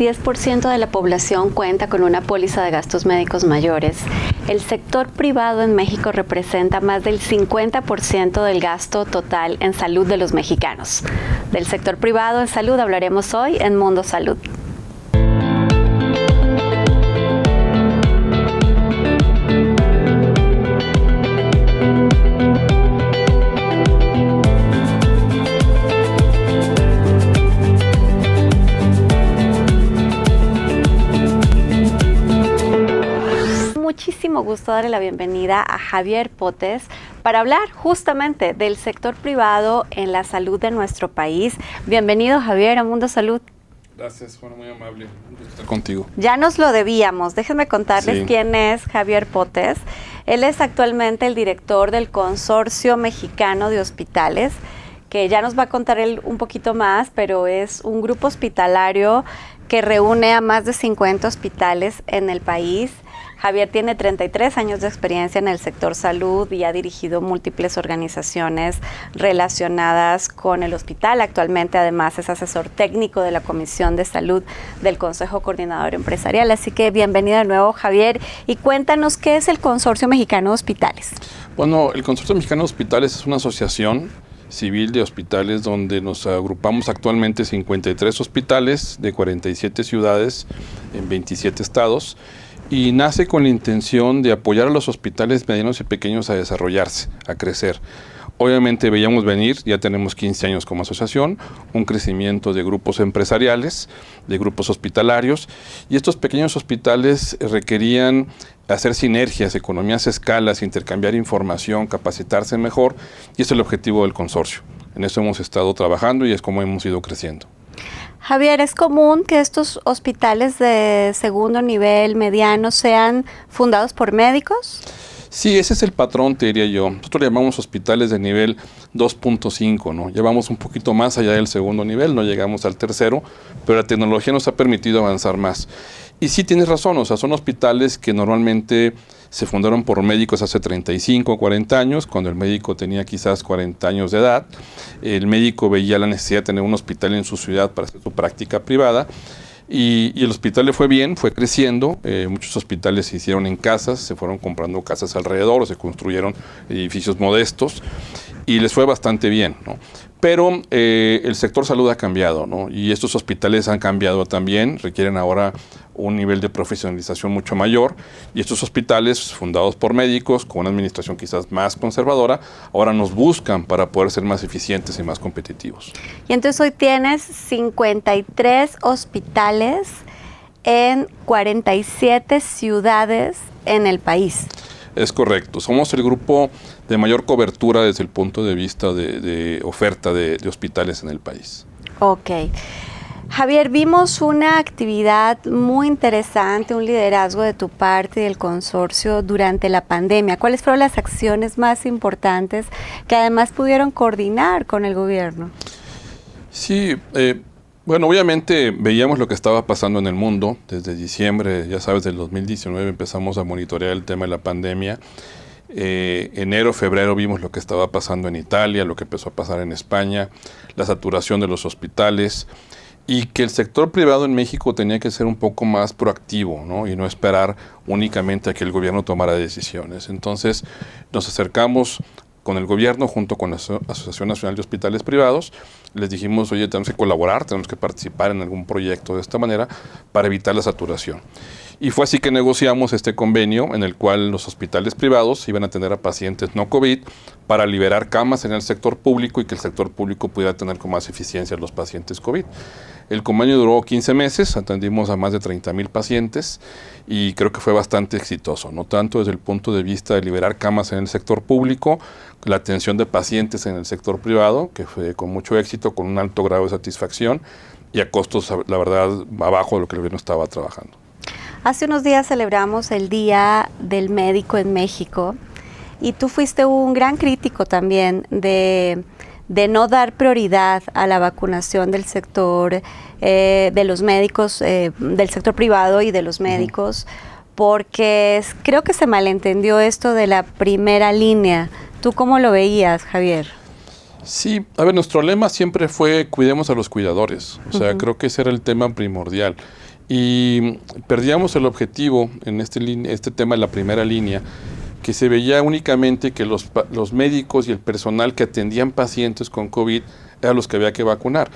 10% de la población cuenta con una póliza de gastos médicos mayores, el sector privado en México representa más del 50% del gasto total en salud de los mexicanos. Del sector privado en salud hablaremos hoy en Mundo Salud. Muchísimo gusto darle la bienvenida a Javier Potes para hablar justamente del sector privado en la salud de nuestro país. Bienvenido, Javier, a Mundo Salud. Gracias, Juana, muy amable. Un gusto estar contigo. Ya nos lo debíamos. Déjenme contarles quién es Javier Potes. Él es actualmente el director del Consorcio Mexicano de Hospitales, que ya nos va a contar él un poquito más, pero es un grupo hospitalario que reúne a más de 50 hospitales en el país. Javier tiene 33 años de experiencia en el sector salud y ha dirigido múltiples organizaciones relacionadas con el hospital. Actualmente, además, es asesor técnico de la Comisión de Salud del Consejo Coordinador Empresarial. Así que bienvenido de nuevo, Javier. Y cuéntanos, ¿qué es el Consorcio Mexicano de Hospitales? Bueno, el Consorcio Mexicano de Hospitales es una asociación civil de hospitales donde nos agrupamos actualmente 53 hospitales de 47 ciudades en 27 estados. Y nace con la intención de apoyar a los hospitales medianos y pequeños a desarrollarse, a crecer. Obviamente veíamos venir, ya tenemos 15 años como asociación, un crecimiento de grupos empresariales, de grupos hospitalarios, y estos pequeños hospitales requerían hacer sinergias, economías a escalas, intercambiar información, capacitarse mejor, y ese es el objetivo del consorcio. En eso hemos estado trabajando y es como hemos ido creciendo. Javier, ¿es común que estos hospitales de segundo nivel, mediano, sean fundados por médicos? Sí, ese es el patrón, te diría yo. Nosotros le llamamos hospitales de nivel 2.5, ¿no? Llevamos un poquito más allá del segundo nivel, no llegamos al tercero, pero la tecnología nos ha permitido avanzar más. Y sí tienes razón, o sea, son hospitales que normalmente se fundaron por médicos hace 35 o 40 años, cuando el médico tenía quizás 40 años de edad. El médico veía la necesidad de tener un hospital en su ciudad para hacer su práctica privada. Y el hospital le fue bien, fue creciendo, muchos hospitales se hicieron en casas, se fueron comprando casas alrededor, o se construyeron edificios modestos y les fue bastante bien, ¿no? Pero el sector salud ha cambiado, ¿no? Y estos hospitales han cambiado también, requieren ahora un nivel de profesionalización mucho mayor, y estos hospitales fundados por médicos, con una administración quizás más conservadora, ahora nos buscan para poder ser más eficientes y más competitivos. Y entonces hoy tienes 53 hospitales en 47 ciudades en el país. Es correcto, somos el grupo de mayor cobertura desde el punto de vista de oferta de hospitales en el país. Ok. Javier, vimos una actividad muy interesante, un liderazgo de tu parte y del consorcio durante la pandemia. ¿Cuáles fueron las acciones más importantes que además pudieron coordinar con el gobierno? Sí, bueno, obviamente veíamos lo que estaba pasando en el mundo. Desde diciembre, ya sabes, del 2019 empezamos a monitorear el tema de la pandemia. Enero, febrero vimos lo que estaba pasando en Italia, lo que empezó a pasar en España, la saturación de los hospitales, y que el sector privado en México tenía que ser un poco más proactivo, ¿no? Y no esperar únicamente a que el gobierno tomara decisiones. Entonces nos acercamos con el gobierno junto con la Asociación Nacional de Hospitales Privados. Les dijimos, oye, tenemos que colaborar, tenemos que participar en algún proyecto de esta manera para evitar la saturación. Y fue así que negociamos este convenio en el cual los hospitales privados iban a atender a pacientes no COVID para liberar camas en el sector público y que el sector público pudiera tener con más eficiencia a los pacientes COVID. El convenio duró 15 meses, atendimos a más de 30,000 pacientes y creo que fue bastante exitoso, no tanto desde el punto de vista de liberar camas en el sector público, la atención de pacientes en el sector privado, que fue con mucho éxito, con un alto grado de satisfacción y a costos, la verdad, abajo de lo que el gobierno estaba trabajando. Hace unos días celebramos el Día del Médico en México y tú fuiste un gran crítico también de no dar prioridad a la vacunación del sector de los médicos, del sector privado y de los médicos, porque creo que se malentendió esto de la primera línea. ¿Tú cómo lo veías, Javier? Sí, a ver, nuestro lema siempre fue cuidemos a los cuidadores, o sea, creo que ese era el tema primordial. Y perdíamos el objetivo en este tema de la primera línea, que se veía únicamente que los médicos y el personal que atendían pacientes con COVID eran los que había que vacunar.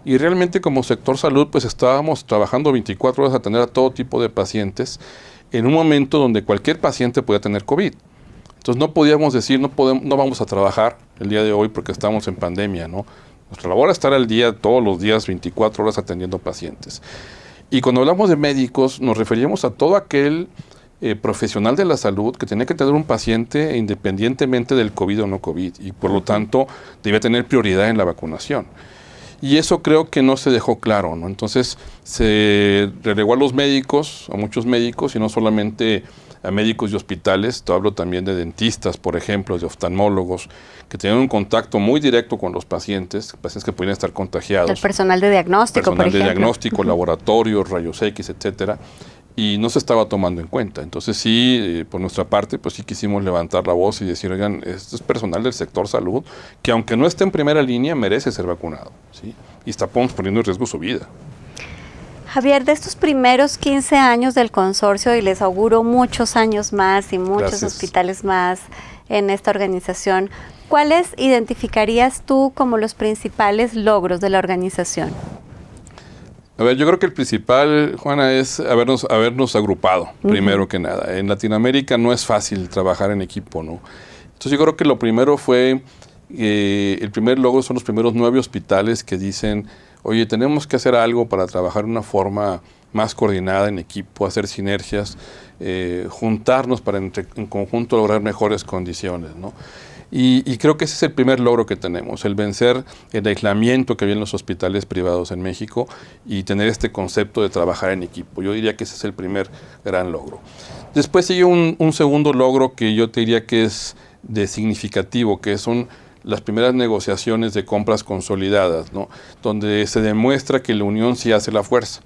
Y realmente como sector salud, pues estábamos trabajando 24 horas a atender a todo tipo de pacientes en un momento donde cualquier paciente podía tener COVID. Entonces no podíamos decir, no vamos a trabajar el día de hoy porque estamos en pandemia, ¿no? Nuestra labor es estar al día, todos los días, 24 horas atendiendo pacientes. Y cuando hablamos de médicos, nos referíamos a todo aquel profesional de la salud que tenía que tener un paciente independientemente del COVID o no COVID, y por lo tanto debía tener prioridad en la vacunación. Y eso creo que no se dejó claro, ¿no? Entonces se relegó a los médicos, a muchos médicos, y no solamente a médicos y hospitales. Te hablo también de dentistas, por ejemplo, de oftalmólogos, que tenían un contacto muy directo con los pacientes que podían estar contagiados. El personal de diagnóstico, por ejemplo. Laboratorios, rayos X, etcétera. Y no se estaba tomando en cuenta. Entonces sí, por nuestra parte, pues sí quisimos levantar la voz y decir, oigan, esto es personal del sector salud, que aunque no esté en primera línea, merece ser vacunado, ¿sí? Y estamos poniendo en riesgo su vida. Javier, de estos primeros 15 años del consorcio, y les auguro muchos años más y muchos hospitales más en esta organización, ¿cuáles identificarías tú como los principales logros de la organización? A ver, yo creo que el principal, Juana, es habernos agrupado, primero que nada. En Latinoamérica no es fácil trabajar en equipo, ¿no? Entonces yo creo que lo primero fue, el primer logro son los primeros 9 hospitales que dicen, oye, tenemos que hacer algo para trabajar de una forma más coordinada en equipo, hacer sinergias, juntarnos para en conjunto lograr mejores condiciones, ¿no? Y creo que ese es el primer logro que tenemos, el vencer el aislamiento que había en los hospitales privados en México y tener este concepto de trabajar en equipo. Yo diría que ese es el primer gran logro. Después sigue un segundo logro que yo te diría que es de significativo, que son las primeras negociaciones de compras consolidadas, ¿no? Donde se demuestra que la unión sí hace la fuerza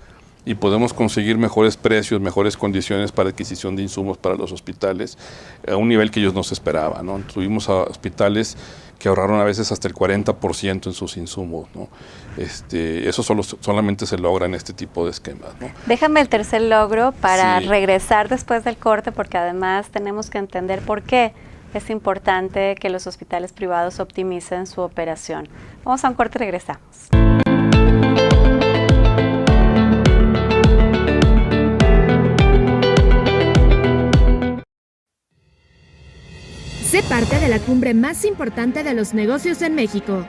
y podemos conseguir mejores precios, mejores condiciones para adquisición de insumos para los hospitales a un nivel que ellos no se esperaban, ¿no? Tuvimos a hospitales que ahorraron a veces hasta el 40% en sus insumos, ¿no? Eso solamente se logra en este tipo de esquemas, ¿no? Déjame el tercer logro para regresar después del corte, porque además tenemos que entender por qué es importante que los hospitales privados optimicen su operación. Vamos a un corte y regresamos. Sé parte de la cumbre más importante de los negocios en México.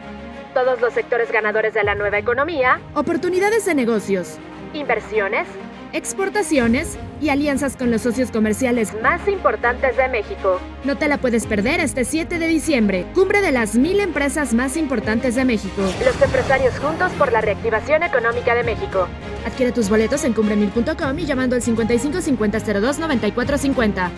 Todos los sectores ganadores de la nueva economía, oportunidades de negocios, inversiones, exportaciones y alianzas con los socios comerciales más importantes de México. No te la puedes perder este 7 de diciembre. Cumbre de las 1000 empresas más importantes de México. Los empresarios juntos por la reactivación económica de México. Adquiere tus boletos en cumbre1000.com y llamando al 55 50 02 94 50.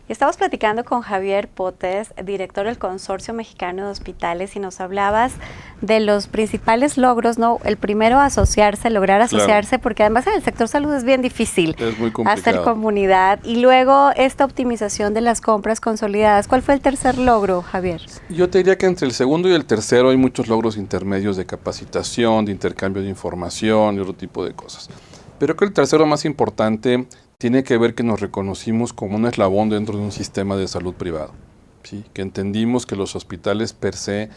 Estamos platicando con Javier Potes, director del Consorcio Mexicano de Hospitales, y nos hablabas de los principales logros, ¿no? El primero, lograr asociarse, claro, porque además en el sector salud es bien difícil hacer comunidad. Y luego esta optimización de las compras consolidadas. ¿Cuál fue el tercer logro, Javier? Yo te diría que entre el segundo y el tercero hay muchos logros intermedios de capacitación, de intercambio de información y otro tipo de cosas. Pero creo que el tercero más importante tiene que ver que nos reconocimos como un eslabón dentro de un sistema de salud privado, ¿sí? Que entendimos que los hospitales per se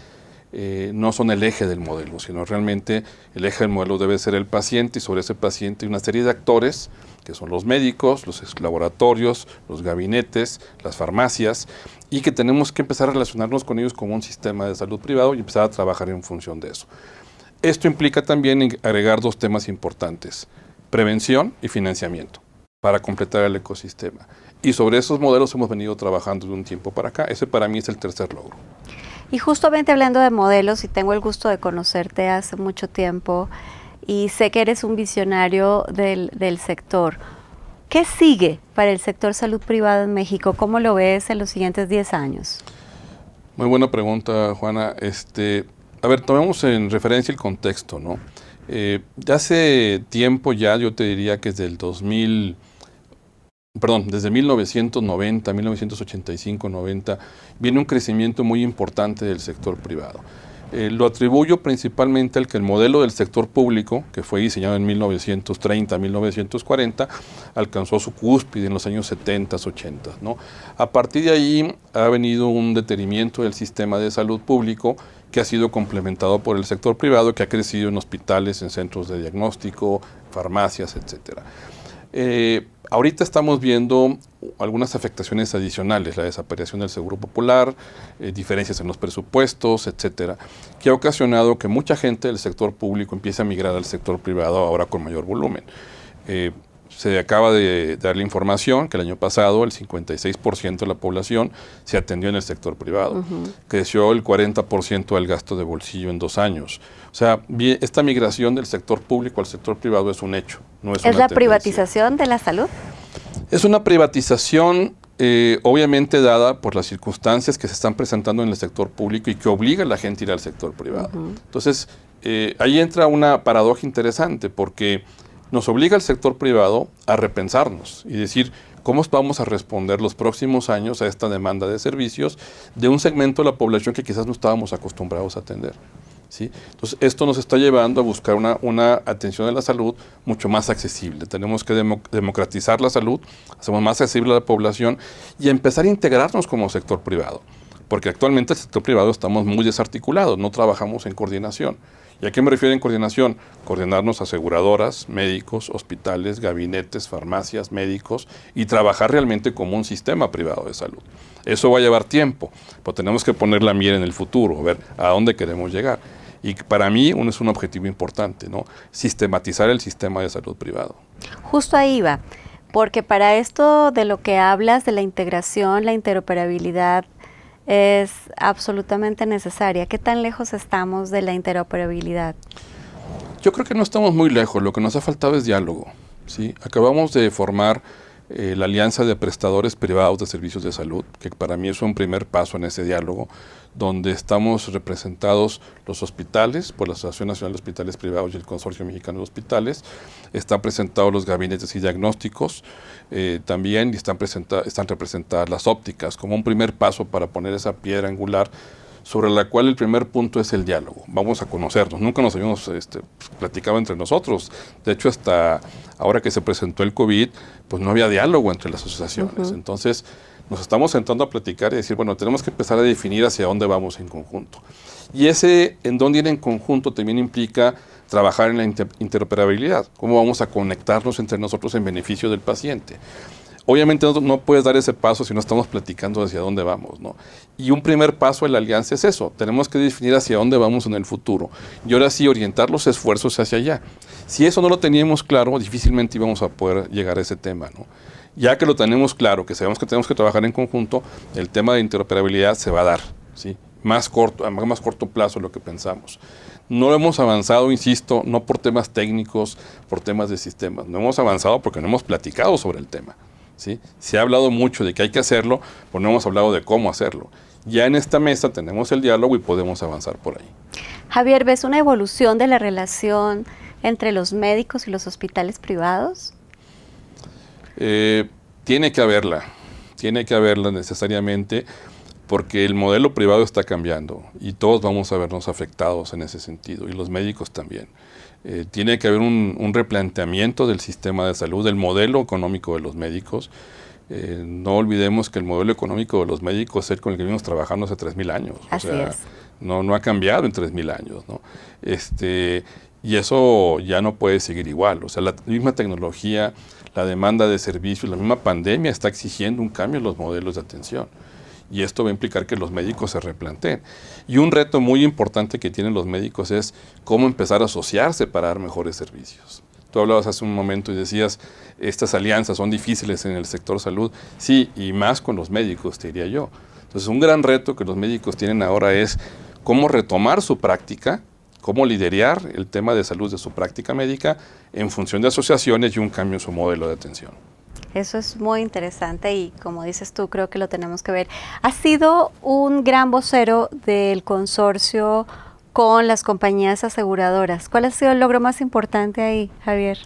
no son el eje del modelo, sino realmente el eje del modelo debe ser el paciente, y sobre ese paciente hay una serie de actores que son los médicos, los laboratorios, los gabinetes, las farmacias, y que tenemos que empezar a relacionarnos con ellos como un sistema de salud privado y empezar a trabajar en función de eso. Esto implica también agregar 2 temas importantes: prevención y financiamiento, para completar el ecosistema. Y sobre esos modelos hemos venido trabajando de un tiempo para acá. Ese para mí es el tercer logro. Y justamente hablando de modelos, y tengo el gusto de conocerte hace mucho tiempo, y sé que eres un visionario del sector. ¿Qué sigue para el sector salud privado en México? ¿Cómo lo ves en los siguientes 10 años? Muy buena pregunta, Juana. A ver, tomemos en referencia el contexto, ¿no? De hace tiempo ya, yo te diría que desde el 2000, desde 1990, 1985, 90, viene un crecimiento muy importante del sector privado. Lo atribuyo principalmente al que el modelo del sector público, que fue diseñado en 1930, 1940, alcanzó su cúspide en los años 70, 80, ¿no? A partir de ahí ha venido un deterioramiento del sistema de salud público que ha sido complementado por el sector privado, que ha crecido en hospitales, en centros de diagnóstico, farmacias, etcétera. Ahorita estamos viendo algunas afectaciones adicionales, la desaparición del Seguro Popular, diferencias en los presupuestos, etcétera, que ha ocasionado que mucha gente del sector público empiece a migrar al sector privado ahora con mayor volumen. Se acaba de dar la información que el año pasado el 56% de la población se atendió en el sector privado. Creció el 40% del gasto de bolsillo en 2 años. O sea, esta migración del sector público al sector privado es un hecho, no es una ¿Es la tendencia. privatización de la salud? Es una privatización obviamente dada por las circunstancias que se están presentando en el sector público y que obliga a la gente a ir al sector privado. Entonces, ahí entra una paradoja interesante porque nos obliga al sector privado a repensarnos y decir cómo vamos a responder los próximos años a esta demanda de servicios de un segmento de la población que quizás no estábamos acostumbrados a atender, ¿sí? Entonces, esto nos está llevando a buscar una atención de la salud mucho más accesible. Tenemos que democratizar la salud, hacemos más accesible a la población y empezar a integrarnos como sector privado, porque actualmente el sector privado estamos muy desarticulados, no trabajamos en coordinación. ¿Y a qué me refiero en coordinación? Coordinarnos aseguradoras, médicos, hospitales, gabinetes, farmacias, médicos y trabajar realmente como un sistema privado de salud. Eso va a llevar tiempo, pero tenemos que poner la mira en el futuro, ver a dónde queremos llegar. Y para mí es un objetivo importante, ¿no? Sistematizar el sistema de salud privado. Justo ahí va, porque para esto de lo que hablas, de la integración, la interoperabilidad, es absolutamente necesaria. ¿Qué tan lejos estamos de la interoperabilidad? Yo creo que no estamos muy lejos, lo que nos ha faltado es diálogo, ¿sí? Acabamos de formar la Alianza de Prestadores Privados de Servicios de Salud, que para mí es un primer paso en ese diálogo, donde estamos representados los hospitales, por la Asociación Nacional de Hospitales Privados y el Consorcio Mexicano de Hospitales, están presentados los gabinetes y diagnósticos, también están representadas las ópticas, como un primer paso para poner esa piedra angular sobre la cual el primer punto es el diálogo. Vamos a conocernos. Nunca nos habíamos platicado entre nosotros. De hecho, hasta ahora que se presentó el COVID, pues no había diálogo entre las asociaciones. Entonces, nos estamos sentando a platicar y decir, bueno, tenemos que empezar a definir hacia dónde vamos en conjunto. Y ese en dónde ir en conjunto también implica trabajar en la interoperabilidad. Cómo vamos a conectarnos entre nosotros en beneficio del paciente. Obviamente no puedes dar ese paso si no estamos platicando hacia dónde vamos, ¿no? Y un primer paso en la alianza es eso. Tenemos que definir hacia dónde vamos en el futuro. Y ahora sí, orientar los esfuerzos hacia allá. Si eso no lo teníamos claro, difícilmente íbamos a poder llegar a ese tema, ¿no? Ya que lo tenemos claro, que sabemos que tenemos que trabajar en conjunto, el tema de interoperabilidad se va a dar, ¿sí? A más corto plazo de lo que pensamos. No hemos avanzado, insisto, no por temas técnicos, por temas de sistemas. No hemos avanzado porque no hemos platicado sobre el tema, ¿sí? Se ha hablado mucho de que hay que hacerlo, pero no hemos hablado de cómo hacerlo. Ya en esta mesa tenemos el diálogo y podemos avanzar por ahí. Javier, ¿ves una evolución de la relación entre los médicos y los hospitales privados? Tiene que haberla necesariamente, porque el modelo privado está cambiando y todos vamos a vernos afectados en ese sentido, y los médicos también. Tiene que haber un replanteamiento del sistema de salud, del modelo económico de los médicos. No olvidemos que el modelo económico de los médicos es el con el que venimos trabajando hace 3,000 años. Así es. No ha cambiado en 3,000 años, ¿no? Y eso ya no puede seguir igual. O sea, la misma tecnología, la demanda de servicios, la misma pandemia está exigiendo un cambio en los modelos de atención. Y esto va a implicar que los médicos se replanteen. Y un reto muy importante que tienen los médicos es cómo empezar a asociarse para dar mejores servicios. Tú hablabas hace un momento y decías, estas alianzas son difíciles en el sector salud. Sí, y más con los médicos, te diría yo. Entonces, un gran reto que los médicos tienen ahora es cómo retomar su práctica, cómo liderar el tema de salud de su práctica médica en función de asociaciones y un cambio en su modelo de atención. Eso es muy interesante y, como dices tú, creo que lo tenemos que ver. Has sido un gran vocero del consorcio con las compañías aseguradoras. ¿Cuál ha sido el logro más importante ahí, Javier?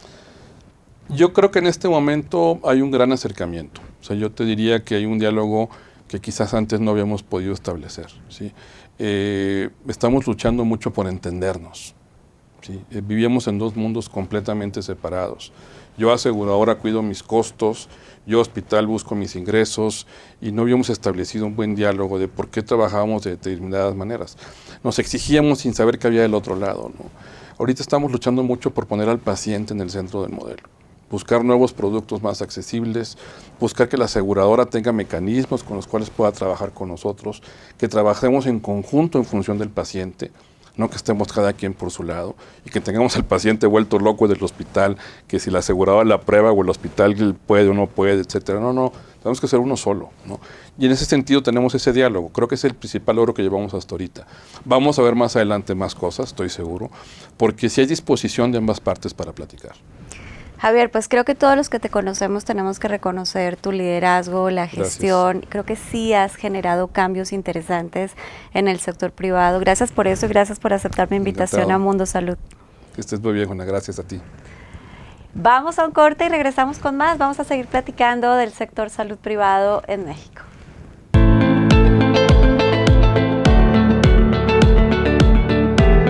Yo creo que en este momento hay un gran acercamiento. O sea, yo te diría que hay un diálogo que quizás antes no habíamos podido establecer, ¿sí? Estamos luchando mucho por entendernos, ¿sí? Vivíamos en dos mundos completamente separados. Yo aseguradora cuido mis costos, yo hospital busco mis ingresos y no habíamos establecido un buen diálogo de por qué trabajábamos de determinadas maneras. Nos exigíamos sin saber qué había del otro lado, ¿no? Ahorita estamos luchando mucho por poner al paciente en el centro del modelo. Buscar nuevos productos más accesibles, buscar que la aseguradora tenga mecanismos con los cuales pueda trabajar con nosotros, que trabajemos en conjunto en función del paciente, no que estemos cada quien por su lado y que tengamos al paciente vuelto loco del hospital, que si la aseguradora la prueba o el hospital puede o no puede, etcétera. No, tenemos que ser uno solo, ¿no? Y en ese sentido tenemos ese diálogo. Creo que es el principal logro que llevamos hasta ahorita. Vamos a ver más adelante más cosas, estoy seguro, porque sí hay disposición de ambas partes para platicar. Javier, pues creo que todos los que te conocemos tenemos que reconocer tu liderazgo, la gestión. Gracias. Creo que sí has generado cambios interesantes en el sector privado. Gracias por eso y gracias por aceptar mi invitación a Mundo Salud. Que estés muy bien, Juana. Gracias a ti. Vamos a un corte y regresamos con más. Vamos a seguir platicando del sector salud privado en México.